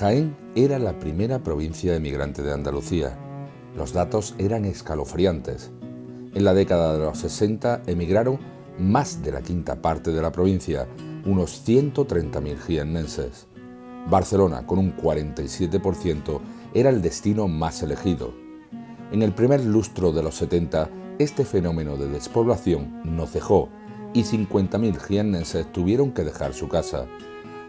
Jaén era la primera provincia emigrante de Andalucía. Los datos eran escalofriantes. En la década de los 60 emigraron más de la quinta parte de la provincia, unos 130.000 jiennenses. Barcelona, con un 47%, era el destino más elegido. En el primer lustro de los 70, este fenómeno de despoblación no cejó y 50.000 jiennenses tuvieron que dejar su casa.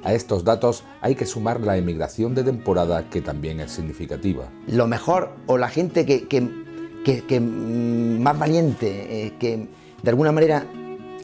A estos datos hay que sumar la emigración de temporada, que también es significativa. Lo mejor, o la gente que más valiente, que de alguna manera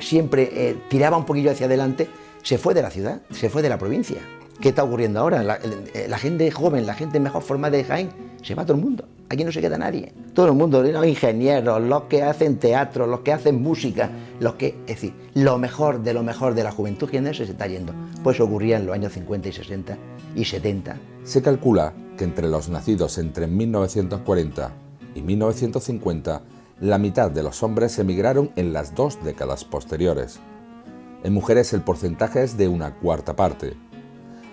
siempre tiraba un poquillo hacia adelante, se fue de la ciudad, se fue de la provincia. ¿Qué está ocurriendo ahora? La gente joven, la gente mejor formada de Jaén, se va todo el mundo. Aquí no se queda nadie. Todo el mundo, los ingenieros, los que hacen teatro, los que hacen música, es decir, lo mejor de la juventud jiennense se está yendo. Pues ocurría en los años 50 y 60 y 70. Se calcula que entre los nacidos entre 1940 y 1950, la mitad de los hombres emigraron en las 2 décadas posteriores. En mujeres el porcentaje es de una cuarta parte.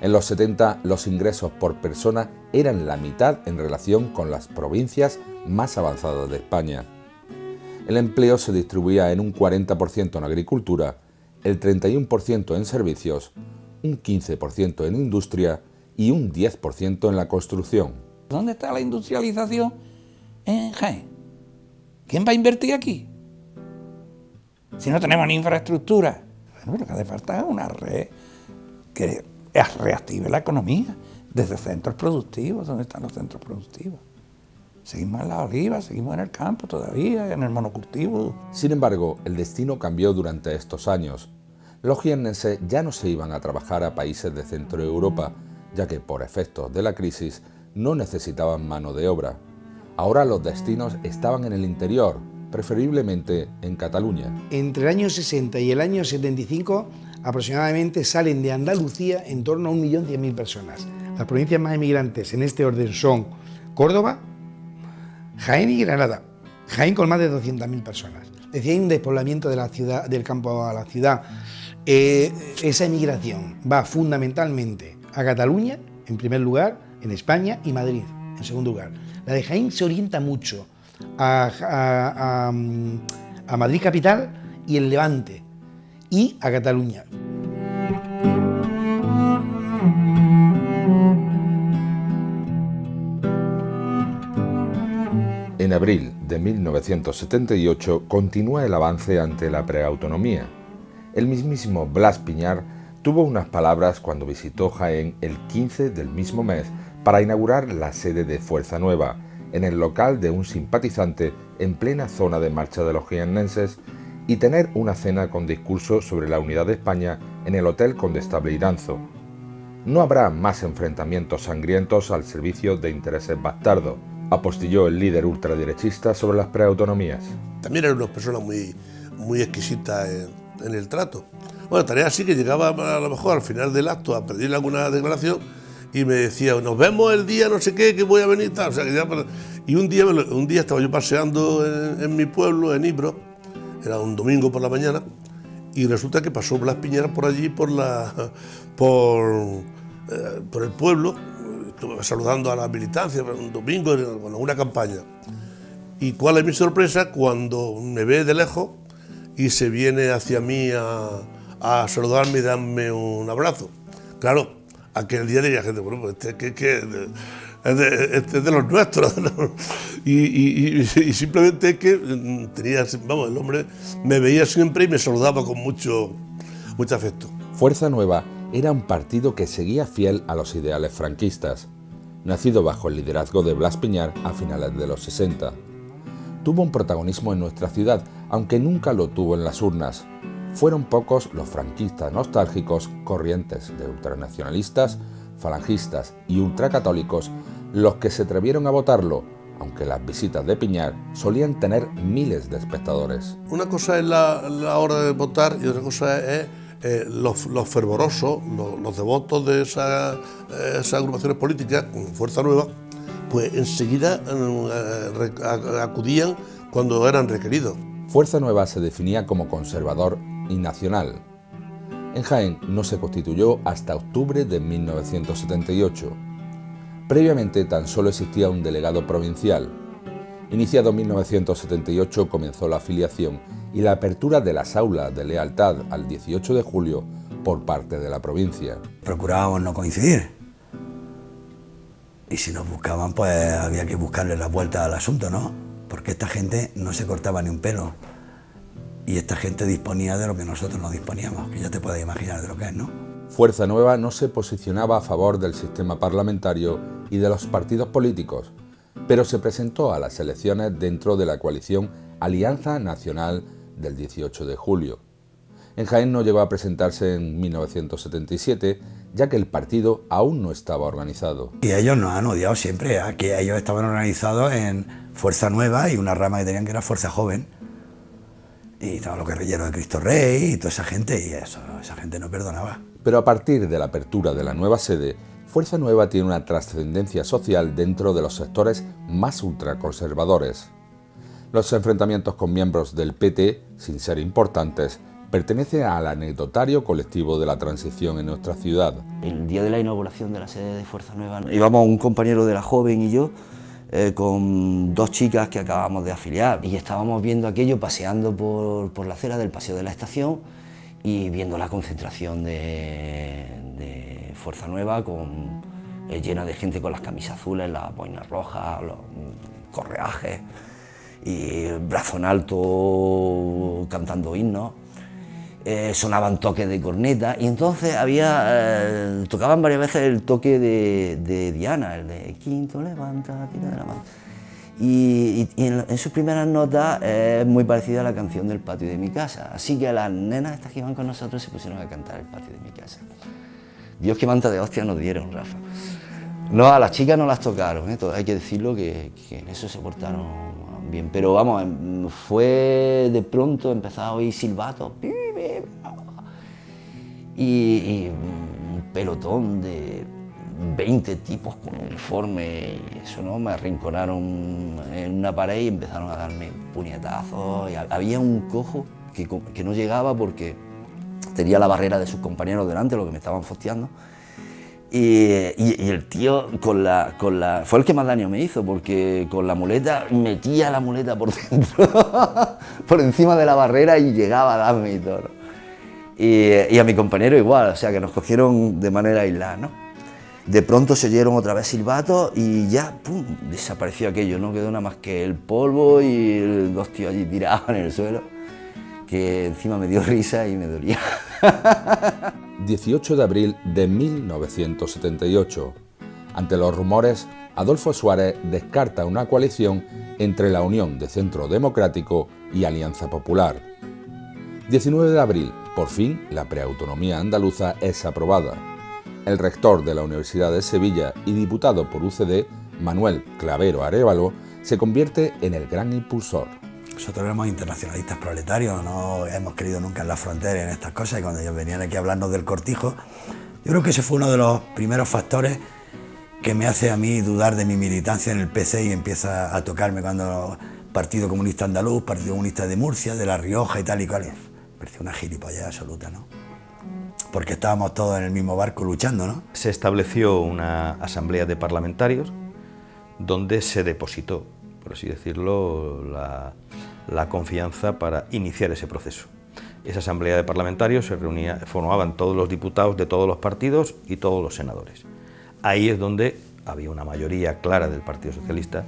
En los 70 los ingresos por persona eran la mitad en relación con las provincias más avanzadas de España. El empleo se distribuía en un 40% en agricultura, el 31% en servicios, un 15% en industria y un 10% en la construcción. ¿Dónde está la industrialización en Jaén? ¿Quién va a invertir aquí? Si no tenemos ni infraestructura. Bueno, lo que hace falta es una red que reactive la economía desde centros productivos. ¿Dónde están los centros productivos? Seguimos en la oliva, seguimos en el campo todavía, en el monocultivo. Sin embargo, el destino cambió durante estos años. Los jiennenses ya no se iban a trabajar a países de Centro Europa, ya que por efectos de la crisis no necesitaban mano de obra. Ahora los destinos estaban en el interior, preferiblemente en Cataluña. Entre el año 60 y el año 75 aproximadamente salen de Andalucía en torno a 1.100.000 personas. Las provincias más emigrantes en este orden son Córdoba, Jaén y Granada. Jaén con más de 200.000 personas. Es decir, hay un despoblamiento de la ciudad, del campo a la ciudad. Esa emigración va fundamentalmente a Cataluña, en primer lugar, en España, y Madrid, en segundo lugar. La de Jaén se orienta mucho a Madrid capital y el Levante, y a Cataluña. En abril de 1978 continúa el avance ante la preautonomía. El mismísimo Blas Piñar tuvo unas palabras cuando visitó Jaén el 15 del mismo mes para inaugurar la sede de Fuerza Nueva, en el local de un simpatizante en plena zona de marcha de los jiennenses, y tener una cena con discurso sobre la unidad de España en el Hotel Condestable Iranzo. No habrá más enfrentamientos sangrientos al servicio de intereses bastardos, apostilló el líder ultraderechista sobre las preautonomías. También eran unas personas muy exquisitas en el trato. Bueno, tarea así que llegaba a lo mejor al final del acto a pedirle alguna declaración y me decía, nos vemos el día no sé qué, que voy a venir tal. O sea, que ya, y un día estaba yo paseando en mi pueblo, en Ibro, era un domingo por la mañana, y resulta que pasó Blas Piñar por allí, por el pueblo. Estuve saludando a la militancia un domingo en una campaña. Y cuál es mi sorpresa cuando me ve de lejos y se viene hacia mí a saludarme y darme un abrazo. Claro, aquel día diría gente, bueno, pues este es de los nuestros, ¿no? y simplemente es que tenía, vamos, el hombre me veía siempre y me saludaba con mucho afecto. Fuerza Nueva era un partido que seguía fiel a los ideales franquistas, nacido bajo el liderazgo de Blas Piñar a finales de los 60. Tuvo un protagonismo en nuestra ciudad, aunque nunca lo tuvo en las urnas. Fueron pocos los franquistas nostálgicos, corrientes de ultranacionalistas, falangistas y ultracatólicos los que se atrevieron a votarlo, aunque las visitas de Piñar solían tener miles de espectadores. Una cosa es la hora de votar y otra cosa es los fervorosos, los devotos de esas agrupaciones políticas, con Fuerza Nueva, pues enseguida acudían cuando eran requeridos. Fuerza Nueva se definía como conservador y nacional. En Jaén no se constituyó hasta octubre de 1978. Previamente tan solo existía un delegado provincial. Iniciado en 1978 comenzó la afiliación y la apertura de las aulas de lealtad al 18 de julio por parte de la provincia. Procurábamos no coincidir y si nos buscaban pues había que buscarle la vuelta al asunto, ¿no? Porque esta gente no se cortaba ni un pelo y esta gente disponía de lo que nosotros no disponíamos, que ya te puedes imaginar de lo que es, ¿no? Fuerza Nueva no se posicionaba a favor del sistema parlamentario y de los partidos políticos, pero se presentó a las elecciones dentro de la coalición Alianza Nacional del 18 de julio. En Jaén no llegó a presentarse en 1977, ya que el partido aún no estaba organizado. Y ellos nos han odiado siempre, a que ellos estaban organizados en Fuerza Nueva y una rama que tenían que era Fuerza Joven. Y estaban los guerrilleros de Cristo Rey y toda esa gente, y eso, esa gente no perdonaba. Pero a partir de la apertura de la nueva sede, Fuerza Nueva tiene una trascendencia social dentro de los sectores más ultraconservadores. Los enfrentamientos con miembros del PT, sin ser importantes, pertenecen al anecdotario colectivo de la transición en nuestra ciudad. El día de la inauguración de la sede de Fuerza Nueva, íbamos un compañero de la Joven y yo, con dos chicas que acabamos de afiliar, y estábamos viendo aquello paseando por la acera del Paseo de la Estación y viendo la concentración de Fuerza Nueva llena de gente con las camisas azules, las boinas rojas, los correajes y brazo en alto cantando himnos. Sonaban toques de corneta y entonces tocaban varias veces el toque de Diana, el de Quinto levanta, tira de la mano. Y en sus primeras notas es muy parecida a la canción del patio de mi casa, así que las nenas estas que iban con nosotros se pusieron a cantar el patio de mi casa. Dios que manta de hostia nos dieron, Rafa. No, a las chicas no las tocaron, hay que decirlo que en eso se portaron bien, pero vamos, fue de pronto empezar a oír silbatos y un pelotón de 20 tipos con uniforme, y eso, ¿no? Me arrinconaron en una pared y empezaron a darme puñetazos, y había un cojo que no llegaba porque tenía la barrera de sus compañeros delante, lo que me estaban fosteando. Y el tío fue el que más daño me hizo, porque con la muleta metía la muleta por dentro, por encima de la barrera, y llegaba a darme y todo, ¿no? Y a mi compañero igual, o sea que nos cogieron de manera aislada, ¿no? De pronto se oyeron otra vez silbatos y ya, ¡pum!, desapareció aquello, no quedó nada más que el polvo y dos tíos allí tirados en el suelo, que encima me dio risa y me dolía. 18 de abril de 1978. Ante los rumores, Adolfo Suárez descarta una coalición entre la Unión de Centro Democrático y Alianza Popular. 19 de abril, por fin, la preautonomía andaluza es aprobada. El rector de la Universidad de Sevilla y diputado por UCD, Manuel Clavero Arévalo, se convierte en el gran impulsor. Nosotros éramos internacionalistas proletarios, no hemos creído nunca en la frontera y en estas cosas, y cuando ellos venían aquí a hablarnos del cortijo, yo creo que ese fue uno de los primeros factores que me hace a mí dudar de mi militancia en el PC y empieza a tocarme cuando Partido Comunista Andaluz, Partido Comunista de Murcia, de La Rioja y tal y cual. Me pareció una gilipollez absoluta, ¿no? Porque estábamos todos en el mismo barco luchando, ¿no? Se estableció una asamblea de parlamentarios donde se depositó, por así decirlo, la confianza para iniciar ese proceso. Esa asamblea de parlamentarios se reunía, formaban todos los diputados de todos los partidos y todos los senadores. Ahí es donde había una mayoría clara del Partido Socialista,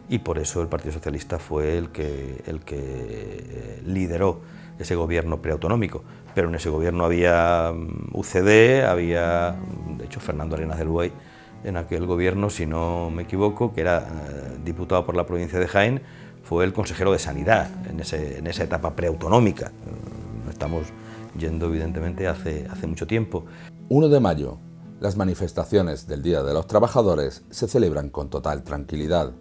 y por eso el Partido Socialista fue el que lideró ese gobierno preautonómico. Pero en ese gobierno había UCD, había, de hecho, Fernando Arenas del Buey, en aquel gobierno, si no me equivoco, que era diputado por la provincia de Jaén, fue el consejero de Sanidad en esa etapa preautonómica. No estamos yendo, evidentemente, hace mucho tiempo. 1 de mayo. Las manifestaciones del Día de los Trabajadores se celebran con total tranquilidad.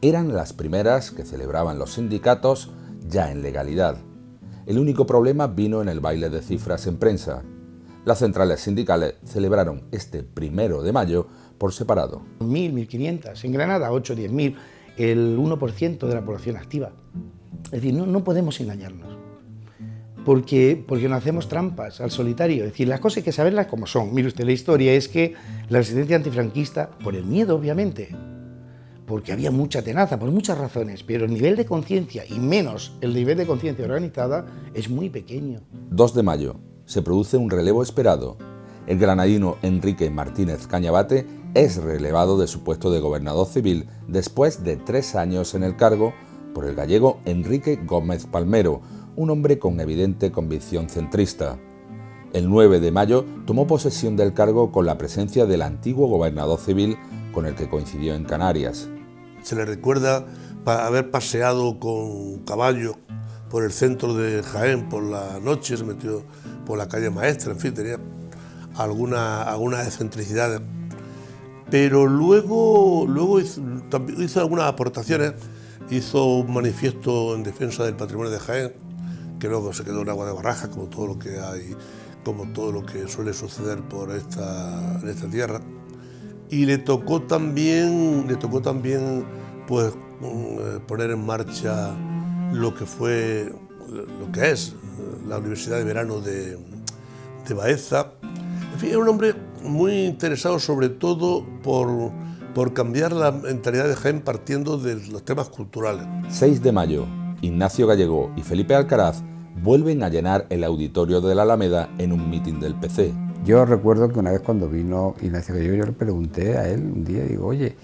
Eran las primeras que celebraban los sindicatos ya en legalidad. El único problema vino en el baile de cifras en prensa. Las centrales sindicales celebraron este 1 de mayo por separado. 1.000, 1.500, en Granada 8, 10.000, el 1% de la población activa. Es decir, no podemos engañarnos. porque no hacemos trampas al solitario. Es decir, las cosas hay que saberlas como son. Mire usted, la historia es que la resistencia antifranquista, por el miedo obviamente, porque había mucha tenaza, por muchas razones, pero el nivel de conciencia, y menos el nivel de conciencia organizada, es muy pequeño. 2 de mayo. Se produce un relevo esperado. El granadino Enrique Martínez Cañabate es relevado de su puesto de gobernador civil después de 3 años en el cargo por el gallego Enrique Gómez Palmero, un hombre con evidente convicción centrista. El 9 de mayo tomó posesión del cargo con la presencia del antiguo gobernador civil con el que coincidió en Canarias. Se le recuerda para haber paseado con caballo por el centro de Jaén por la noche, se metió por la calle Maestra, en fin, tenía algunas excentricidades. Pero luego hizo algunas aportaciones, hizo un manifiesto en defensa del patrimonio de Jaén, que luego se quedó en agua de barrajas, como todo lo que hay, como todo lo que suele suceder en esta tierra. Y le tocó también pues poner en marcha lo que es la Universidad de Verano de Baeza. En fin, era un hombre muy interesado sobre todo por cambiar la mentalidad de Jaén partiendo de los temas culturales. 6 de mayo. Ignacio Gallego y Felipe Alcaraz vuelven a llenar el auditorio de la Alameda en un mitin del PC. Yo recuerdo que una vez cuando vino Ignacio Gallego, yo le pregunté a él un día, digo, oye,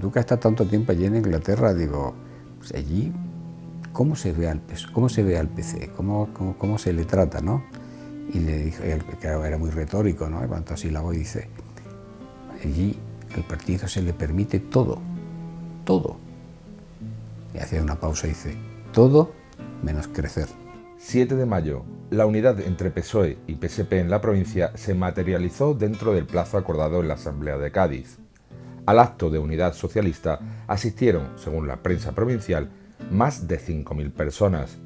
tú que has estado tanto tiempo allí en Inglaterra, digo, pues allí, ¿cómo se ve al PC? ¿Cómo se le trata, no? Y le dije, que era muy retórico, ¿no? Levantó sílabos y dice, allí al partido se le permite todo. Y hacía una pausa y dice, todo menos crecer. 7 de mayo. La unidad entre PSOE y PSP en la provincia se materializó dentro del plazo acordado en la Asamblea de Cádiz. Al acto de unidad socialista asistieron, según la prensa provincial, más de 5.000 personas.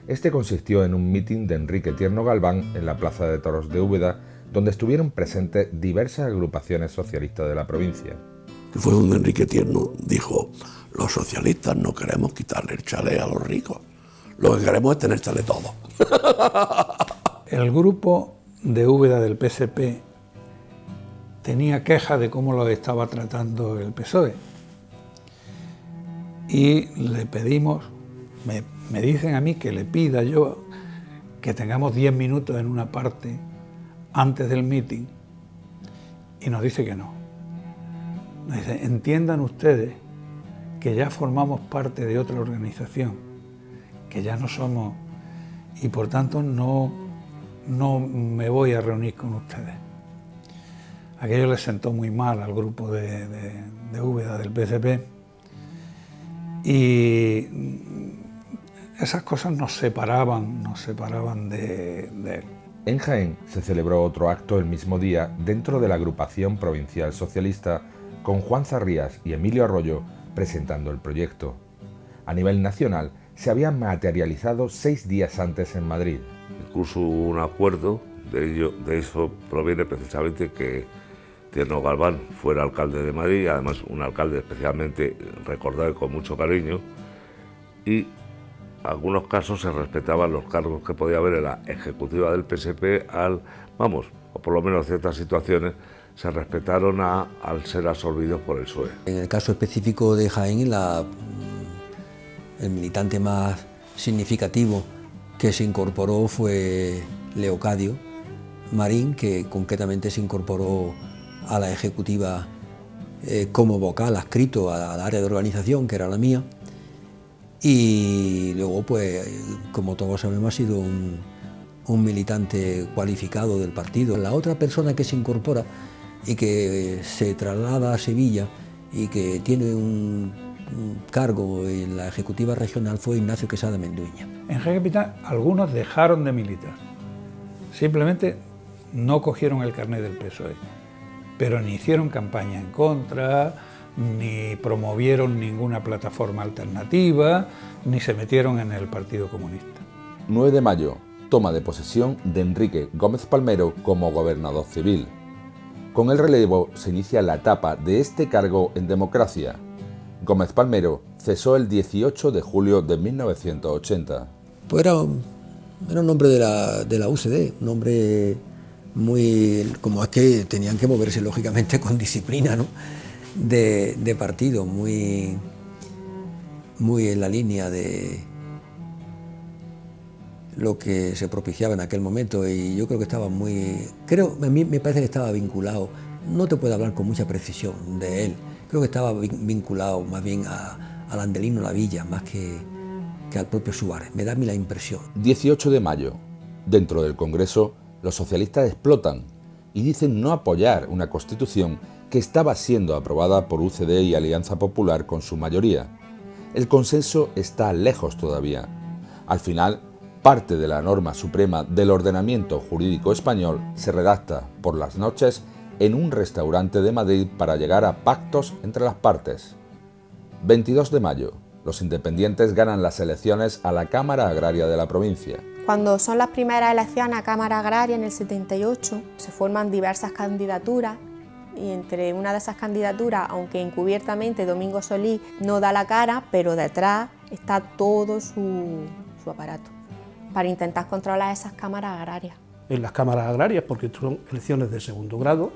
Este consistió en un mitin de Enrique Tierno Galván en la Plaza de Toros de Úbeda, donde estuvieron presentes diversas agrupaciones socialistas de la provincia. Fue donde Enrique Tierno dijo, los socialistas no queremos quitarle el chalet a los ricos, lo que queremos es tener chalet todo. El grupo de Úbeda del PSP tenía quejas de cómo lo estaba tratando el PSOE. Y le pedimos, me dicen a mí que le pida yo que tengamos 10 minutos en una parte antes del mitin, y nos dice que no. Nos dice, entiendan ustedes que ya formamos parte de otra organización, que ya no somos, y por tanto no me voy a reunir con ustedes. Aquello les sentó muy mal al grupo de Úbeda del PSP, y esas cosas nos separaban de él. En Jaén se celebró otro acto el mismo día dentro de la agrupación provincial socialista con Juan Zarrías y Emilio Arroyo presentando el proyecto. A nivel nacional se había materializado 6 días antes en Madrid. Incluso hubo un acuerdo, de eso proviene precisamente que Tierno Galván fuera alcalde de Madrid, además un alcalde especialmente recordado y con mucho cariño, y en algunos casos se respetaban los cargos que podía haber en la ejecutiva del PSP o por lo menos ciertas situaciones se respetaron al ser absorbidos por el PSOE. En el caso específico de Jaén, el militante más significativo que se incorporó fue Leocadio Marín, que concretamente se incorporó a la ejecutiva como vocal adscrito al área de organización, que era la mía, y luego, pues, como todos sabemos, ha sido un militante cualificado del partido. La otra persona que se incorpora y que se traslada a Sevilla y que tiene un cargo en la ejecutiva regional fue Ignacio Quesada Menduña. En Jaén Capital algunos dejaron de militar, simplemente no cogieron el carnet del PSOE, pero ni hicieron campaña en contra, ni promovieron ninguna plataforma alternativa, ni se metieron en el Partido Comunista. 9 de mayo, toma de posesión de Enrique Gómez Palmero como gobernador civil. Con el relevo se inicia la etapa de este cargo en democracia. Gómez Palmero cesó el 18 de julio de 1980. Pues era Era un hombre de la UCD, un hombre muy... como es que tenían que moverse lógicamente con disciplina, ¿no? de partido, muy en la línea de lo que se propiciaba en aquel momento, y yo creo que estaba a mí me parece que estaba vinculado, no te puedo hablar con mucha precisión de él, creo que estaba vinculado más bien al Andelino Lavilla, más que al propio Suárez, me da a mí la impresión. 18 de mayo. Dentro del Congreso, los socialistas explotan y dicen no apoyar una Constitución que estaba siendo aprobada por UCD y Alianza Popular con su mayoría. El consenso está lejos todavía. Al final, parte de la norma suprema del ordenamiento jurídico español se redacta por las noches en un restaurante de Madrid para llegar a pactos entre las partes. 22 de mayo. Los independientes ganan las elecciones a la Cámara Agraria de la provincia. Cuando son las primeras elecciones a Cámara Agraria en el 78, se forman diversas candidaturas y entre una de esas candidaturas, aunque encubiertamente Domingo Solís no da la cara, pero detrás está todo su aparato para intentar controlar esas cámaras agrarias. En las cámaras agrarias, porque son elecciones de segundo grado,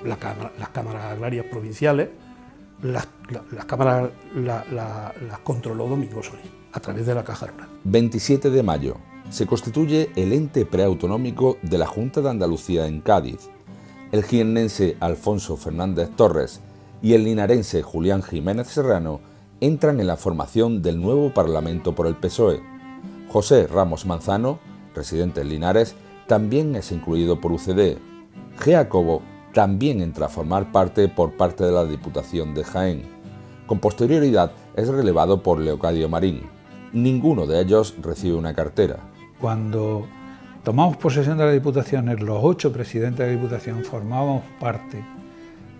las cámaras agrarias provinciales, las cámaras las controló Domingo Solís a través de la Caja Rural. 27 de mayo. Se constituye el ente preautonómico de la Junta de Andalucía en Cádiz. El jiennense Alfonso Fernández Torres y el linarense Julián Jiménez Serrano entran en la formación del nuevo Parlamento por el PSOE. José Ramos Manzano, residente en Linares, también es incluido por UCD. Jacobo también entra a formar parte por parte de la Diputación de Jaén. Con posterioridad es relevado por Leocadio Marín. Ninguno de ellos recibe una cartera. Cuando tomamos posesión de la Diputación, los 8 presidentes de la Diputación formábamos parte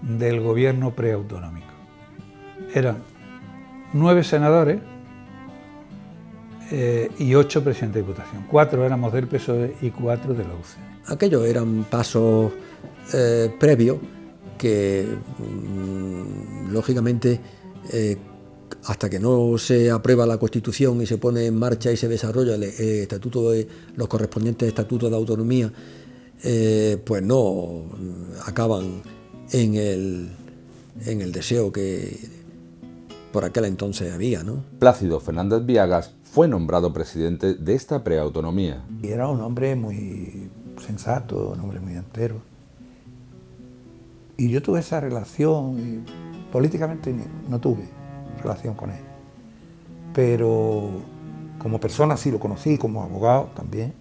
del gobierno preautonómico. Eran 9 senadores y 8 presidentes de Diputación. 4 éramos del PSOE y 4 de la UCD. Aquellos eran pasos previos que, lógicamente, hasta que no se aprueba la Constitución y se pone en marcha y se desarrolla los correspondientes estatutos de autonomía, pues no acaban en el deseo que por aquel entonces había, ¿no? Plácido Fernández Viagas fue nombrado presidente de esta preautonomía. Y era un hombre muy sensato, un hombre muy entero. Y yo tuve esa relación, y políticamente no tuve relación con él. Pero como persona sí lo conocí, como abogado también,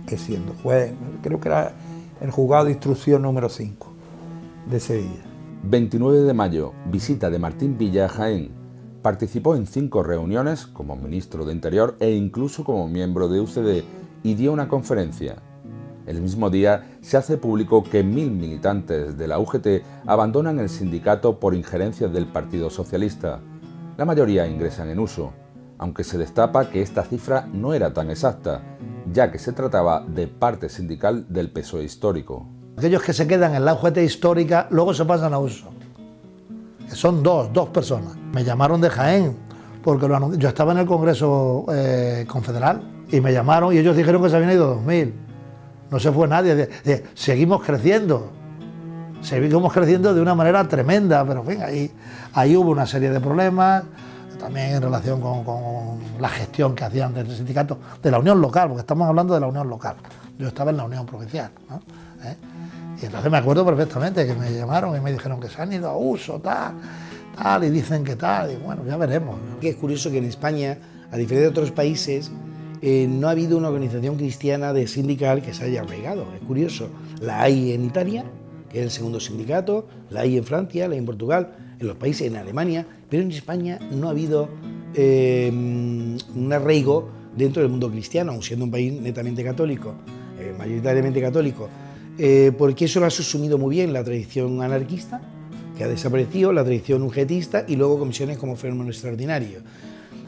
que siendo juez, creo que era el juzgado de instrucción número 5 de Sevilla. 29 de mayo, visita de Martín Villa a Jaén. Participó en 5 reuniones como ministro de Interior e incluso como miembro de UCD y dio una conferencia. El mismo día se hace público que 1000 militantes de la UGT abandonan el sindicato por injerencias del Partido Socialista. La mayoría ingresan en uso, aunque se destapa que esta cifra no era tan exacta, ya que se trataba de parte sindical del PSOE histórico. Aquellos que se quedan en la UGT histórica luego se pasan a uso. Son dos personas. Me llamaron de Jaén, porque yo estaba en el Congreso Confederal y me llamaron y ellos dijeron que se habían ido 2000. No se fue nadie. Seguimos creciendo de una manera tremenda, pero en fin, ahí hubo una serie de problemas, también en relación con la gestión que hacían del sindicato, de la unión local, porque estamos hablando de la unión local. Yo estaba en la unión provincial, ¿no? Y entonces me acuerdo perfectamente que me llamaron y me dijeron que se han ido a uso, tal, y dicen que tal, y bueno, ya veremos. Es curioso que en España, a diferencia de otros países, no ha habido una organización cristiana de sindical que se haya arraigado. Es curioso, la hay en Italia, que es el segundo sindicato, la hay en Francia, la hay en Portugal, en los países, en Alemania, pero en España no ha habido un arraigo dentro del mundo cristiano, aun siendo un país netamente católico, mayoritariamente católico, porque eso lo ha subsumido muy bien la tradición anarquista, que ha desaparecido, la tradición ugetista y luego comisiones como Fenómeno Extraordinario.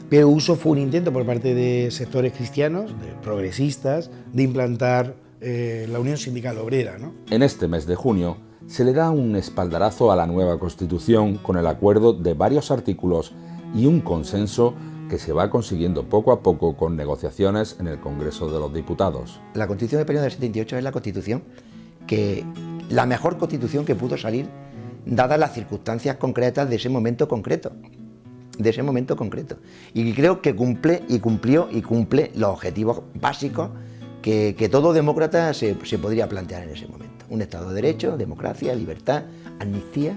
Pero USO fue un intento por parte de sectores cristianos, de progresistas, de implantar la Unión Sindical Obrera, ¿no? En este mes de junio se le da un espaldarazo a la nueva Constitución con el acuerdo de varios artículos y un consenso que se va consiguiendo poco a poco con negociaciones en el Congreso de los Diputados. La Constitución española del 78 es la Constitución la mejor Constitución que pudo salir dadas las circunstancias concretas de ese momento concreto. Y creo que cumple los objetivos básicos que todo demócrata se podría plantear en ese momento. Un Estado de Derecho, democracia, libertad, amnistía,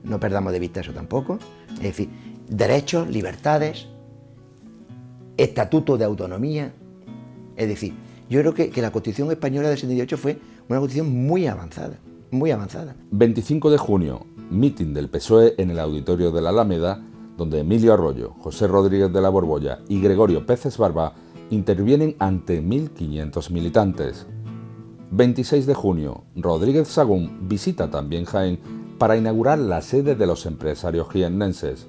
no perdamos de vista eso tampoco. Es decir, derechos, libertades, estatuto de autonomía. Es decir, yo creo que la Constitución española del 78 fue una Constitución muy avanzada. 25 de junio, mitin del PSOE en el auditorio de la Alameda, donde Emilio Arroyo, José Rodríguez de la Borbolla y Gregorio Peces Barba intervienen ante 1.500 militantes. 26 de junio, Rodríguez Sagún visita también Jaén para inaugurar la sede de los empresarios jiennenses.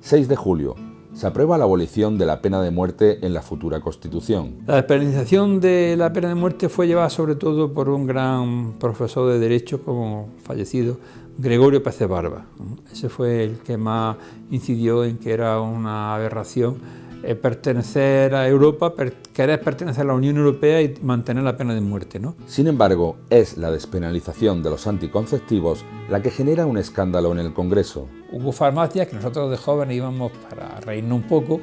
6 de julio, se aprueba la abolición de la pena de muerte en la futura Constitución. La despenalización de la pena de muerte fue llevada sobre todo por un gran profesor de Derecho, como fallecido, Gregorio Peces Barba. Ese fue el que más incidió en que era una aberración pertenecer a Europa, querer pertenecer a la Unión Europea y mantener la pena de muerte, ¿no? Sin embargo, es la despenalización de los anticonceptivos la que genera un escándalo en el Congreso. Hubo farmacias que nosotros de jóvenes íbamos para reírnos un poco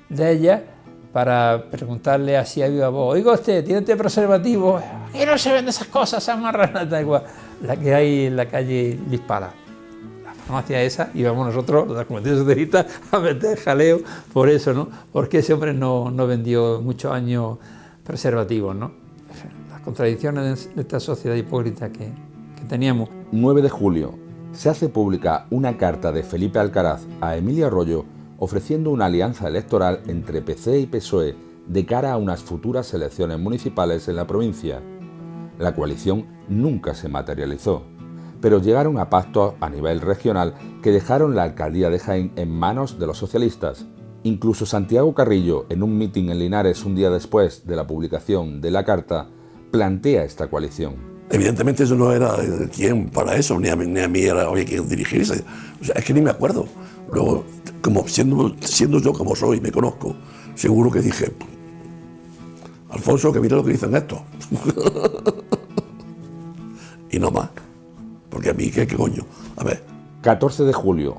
de ellas, para preguntarle así a viva voz: oiga usted, ¿tiene usted preservativo? ¿Qué no se venden esas cosas? Esas marranas, da igual. La que hay en la calle Lispala. La farmacia esa, íbamos nosotros, los comités socialistas, a meter jaleo por eso, ¿no? Porque ese hombre no vendió muchos años preservativos, ¿no? Las contradicciones de esta sociedad hipócrita que teníamos. 9 de julio, se hace pública una carta de Felipe Alcaraz a Emilio Arroyo ofreciendo una alianza electoral entre PC y PSOE de cara a unas futuras elecciones municipales en la provincia. La coalición nunca se materializó, pero llegaron a pactos a nivel regional que dejaron la alcaldía de Jaén en manos de los socialistas. Incluso Santiago Carrillo, en un mitin en Linares un día después de la publicación de la carta, plantea esta coalición. Evidentemente yo no era quien para eso, ni a mí había que dirigirse. O sea, es que ni me acuerdo. Luego, como siendo yo como soy, me conozco, seguro que dije: Alfonso, que mira lo que dicen estos. Y no más. Porque a mí, ¿qué coño? A ver. 14 de julio,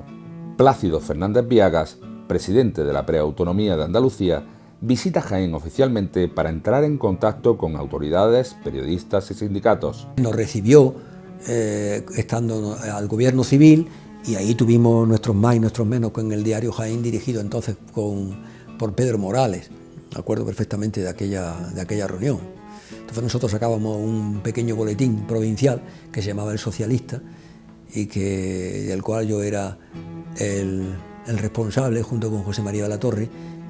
Plácido Fernández Viagas, presidente de la preautonomía de Andalucía, visita Jaén oficialmente para entrar en contacto con autoridades, periodistas y sindicatos. Nos recibió estando al gobierno civil, y ahí tuvimos nuestros más y nuestros menos con el diario Jaén, dirigido entonces por Pedro Morales. Me acuerdo perfectamente de aquella reunión. Entonces nosotros sacábamos un pequeño boletín provincial que se llamaba El Socialista, y del cual yo era el responsable junto con José María de la Torre,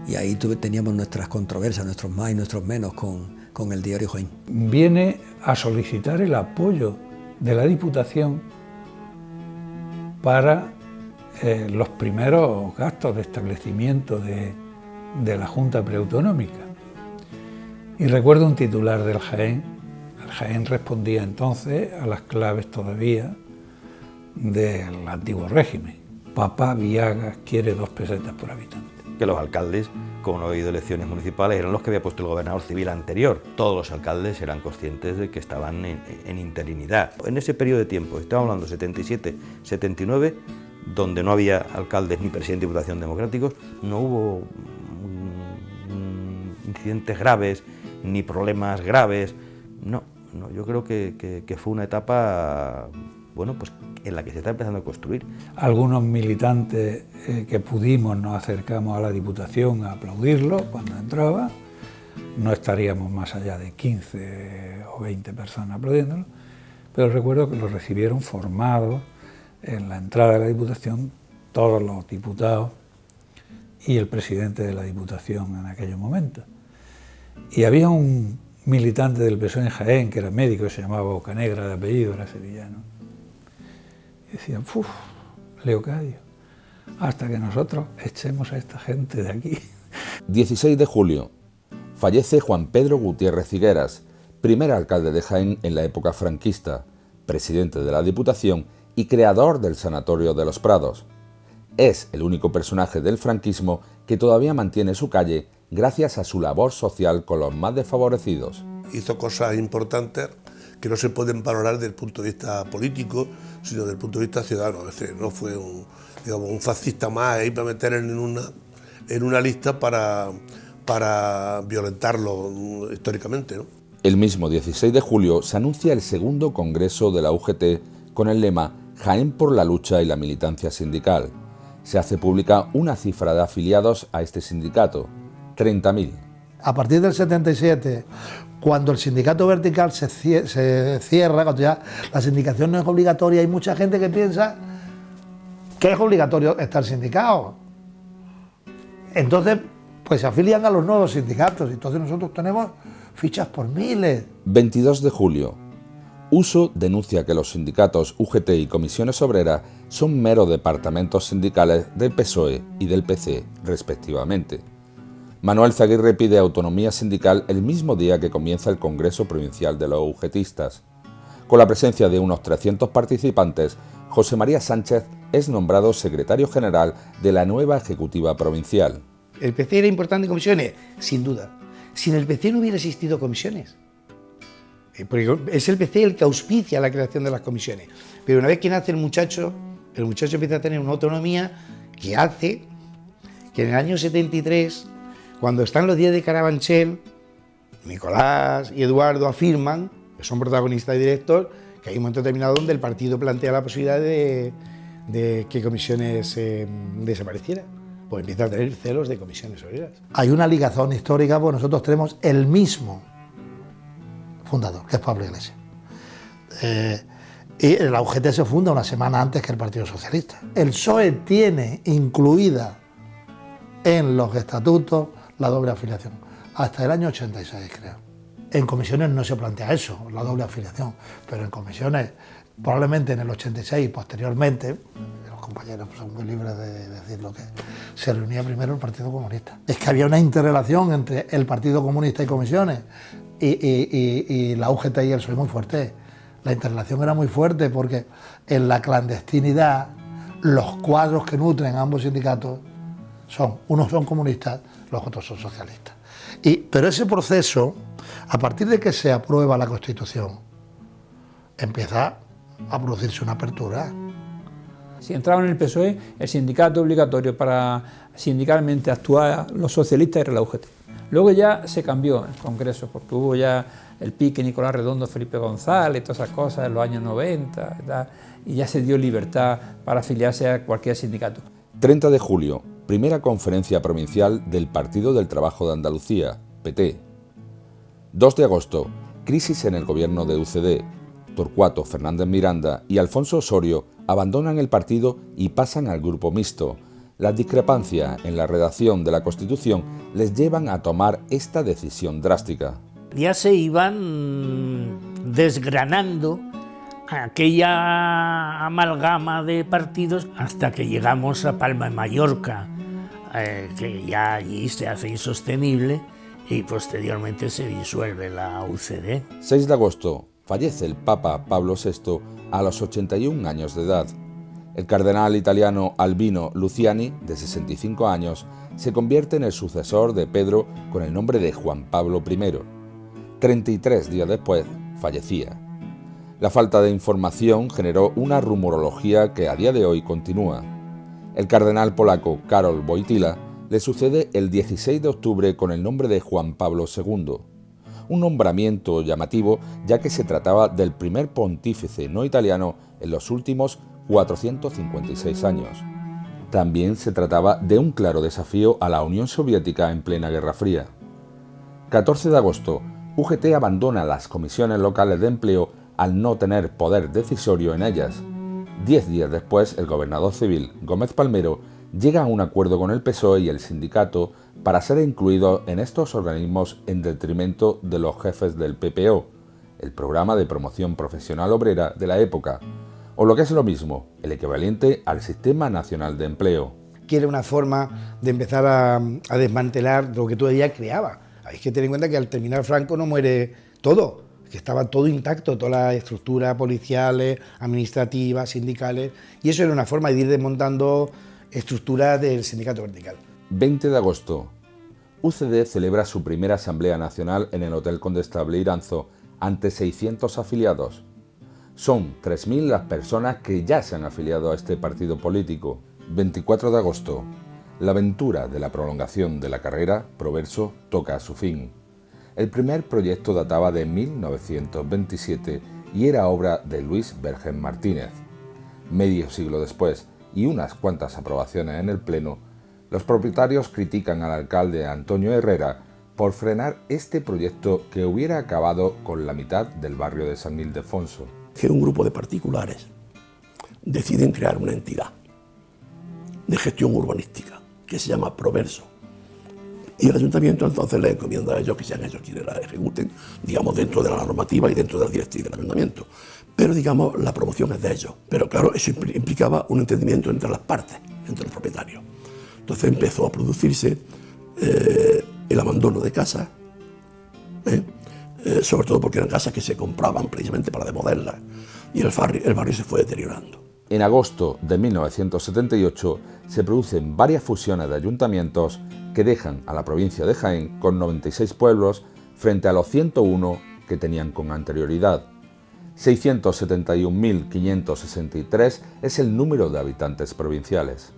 y ahí teníamos nuestras controversias, nuestros más y nuestros menos con el diario Jaén. Viene a solicitar el apoyo de la Diputación para los primeros gastos de establecimiento de la Junta Preautonómica. Y recuerdo un titular del Jaén. El Jaén respondía entonces a las claves todavía del antiguo régimen. Papá Viagas quiere 2 pesetas por habitante. Que los alcaldes, como no ha habido elecciones municipales, eran los que había puesto el gobernador civil anterior. Todos los alcaldes eran conscientes de que estaban en interinidad. En ese periodo de tiempo, estamos hablando 77, 79, donde no había alcaldes ni presidente de Diputación democráticos, no hubo incidentes graves ni problemas graves. No, yo creo que fue una etapa, bueno, pues en la que se está empezando a construir. Algunos militantes que pudimos nos acercamos a la Diputación a aplaudirlo cuando entraba. No estaríamos más allá de 15 o 20 personas aplaudiéndolo, pero recuerdo que lo recibieron formados en la entrada de la Diputación todos los diputados y el presidente de la Diputación en aquellos momentos. Y había un militante del PSOE en Jaén, que era médico, se llamaba Bocanegra de apellido, era sevillano. Y decían: ¡uf, Leocadio! Hasta que nosotros echemos a esta gente de aquí. 16 de julio. Fallece Juan Pedro Gutiérrez Figueras, primer alcalde de Jaén en la época franquista, presidente de la Diputación y creador del Sanatorio de los Prados. Es el único personaje del franquismo que todavía mantiene su calle gracias a su labor social con los más desfavorecidos. Hizo cosas importantes que no se pueden valorar desde el punto de vista político, sino desde el punto de vista ciudadano. Es decir, no fue un fascista más ahí para meter en una lista para violentarlo históricamente, ¿no? El mismo 16 de julio se anuncia el segundo congreso de la UGT con el lema Jaén por la lucha y la militancia sindical. Se hace pública una cifra de afiliados a este sindicato, 30.000. A partir del 77, cuando el sindicato vertical se cierra, cuando ya la sindicación no es obligatoria, hay mucha gente que piensa que es obligatorio estar sindicado. Entonces, pues se afilian a los nuevos sindicatos, entonces nosotros tenemos fichas por miles. 22 de julio. Uso denuncia que los sindicatos UGT y Comisiones Obreras son meros departamentos sindicales del PSOE y del PC, respectivamente. Manuel Zaguirre pide autonomía sindical el mismo día que comienza el Congreso Provincial de los UGTistas. Con la presencia de unos 300 participantes, José María Sánchez es nombrado secretario general de la nueva Ejecutiva Provincial. ¿El PC era importante en comisiones? Sin duda. Sin el PC no hubiera existido comisiones. Porque es el PC el que auspicia la creación de las comisiones. Pero una vez que nace el muchacho empieza a tener una autonomía que hace que en el año 73, cuando están los días de Carabanchel, Nicolás y Eduardo afirman, que son protagonistas y director, que hay un momento determinado donde el partido plantea la posibilidad de que comisiones desaparecieran. Pues empieza a tener celos de Comisiones Obreras. Hay una ligazón histórica, porque nosotros tenemos el mismo fundador, que es Pablo Iglesias. Y la UGT se funda una semana antes que el Partido Socialista. El PSOE tiene incluida en los estatutos la doble afiliación, hasta el año 86, creo. En comisiones no se plantea eso, la doble afiliación, pero en comisiones, probablemente en el 86 y posteriormente, los compañeros son muy libres de decir lo que se reunía primero el Partido Comunista. Es que había una interrelación entre el Partido Comunista y comisiones y la UGT y el PSOE muy fuerte. La interrelación era muy fuerte porque en la clandestinidad los cuadros que nutren ambos sindicatos unos son comunistas, los otros son socialistas. Pero ese proceso, a partir de que se aprueba la Constitución, empieza a producirse una apertura. Si entraban en el PSOE, el sindicato obligatorio para sindicalmente actuar los socialistas era la UGT. Luego ya se cambió el Congreso, porque hubo ya el pique Nicolás Redondo, Felipe González, todas esas cosas en los años 90, y ya se dio libertad para afiliarse a cualquier sindicato. 30 de julio, primera conferencia provincial del Partido del Trabajo de Andalucía, PT. 2 de agosto, crisis en el gobierno de UCD. Torcuato Fernández Miranda y Alfonso Osorio abandonan el partido y pasan al grupo mixto. Las discrepancias en la redacción de la Constitución les llevan a tomar esta decisión drástica. Ya se iban desgranando aquella amalgama de partidos hasta que llegamos a Palma de Mallorca, que ya allí se hace insostenible y posteriormente se disuelve la UCD. 6 de agosto, fallece el Papa Pablo VI a los 81 años de edad. El cardenal italiano Albino Luciani, de 65 años, se convierte en el sucesor de Pedro con el nombre de Juan Pablo I. 33 días después, fallecía. La falta de información generó una rumorología que a día de hoy continúa. El cardenal polaco Karol Wojtyła le sucede el 16 de octubre con el nombre de Juan Pablo II. Un nombramiento llamativo ya que se trataba del primer pontífice no italiano en los últimos 456 años. También se trataba de un claro desafío a la Unión Soviética en plena Guerra Fría. 14 de agosto, UGT abandona las comisiones locales de empleo al no tener poder decisorio en ellas. 10 días después, el gobernador civil Gómez Palmero llega a un acuerdo con el PSOE y el sindicato para ser incluido en estos organismos en detrimento de los jefes del PPO, el programa de promoción profesional obrera de la época, o lo que es lo mismo, el equivalente al Sistema Nacional de Empleo. Que era una forma de empezar a desmantelar lo que todavía creaba. Hay que tener en cuenta que al terminar Franco no muere todo, que estaba todo intacto, todas las estructuras policiales, administrativas, sindicales, y eso era una forma de ir desmontando estructura del sindicato vertical. 20 de agosto. UCD celebra su primera Asamblea Nacional en el Hotel Condestable Iranzo ante 600 afiliados. Son 3.000 las personas que ya se han afiliado a este partido político. 24 de agosto. La aventura de la prolongación de la carrera Proverso toca a su fin. El primer proyecto databa de 1927 y era obra de Luis Vergen Martínez. Medio siglo después y unas cuantas aprobaciones en el Pleno, los propietarios critican al alcalde Antonio Herrera por frenar este proyecto que hubiera acabado con la mitad del barrio de San Ildefonso. Que un grupo de particulares deciden crear una entidad de gestión urbanística que se llama Proverso. Y el ayuntamiento entonces le encomienda a ellos que sean ellos quienes la ejecuten, digamos, dentro de la normativa y dentro de la directriz del ayuntamiento. Pero, digamos, la promoción es de ellos. Pero, claro, eso implicaba un entendimiento entre las partes, entre los propietarios. Entonces empezó a producirse el abandono de casas, sobre todo porque eran casas que se compraban precisamente para demolerlas, y el barrio se fue deteriorando. En agosto de 1978 se producen varias fusiones de ayuntamientos que dejan a la provincia de Jaén con 96 pueblos frente a los 101 que tenían con anterioridad. 671.563 es el número de habitantes provinciales.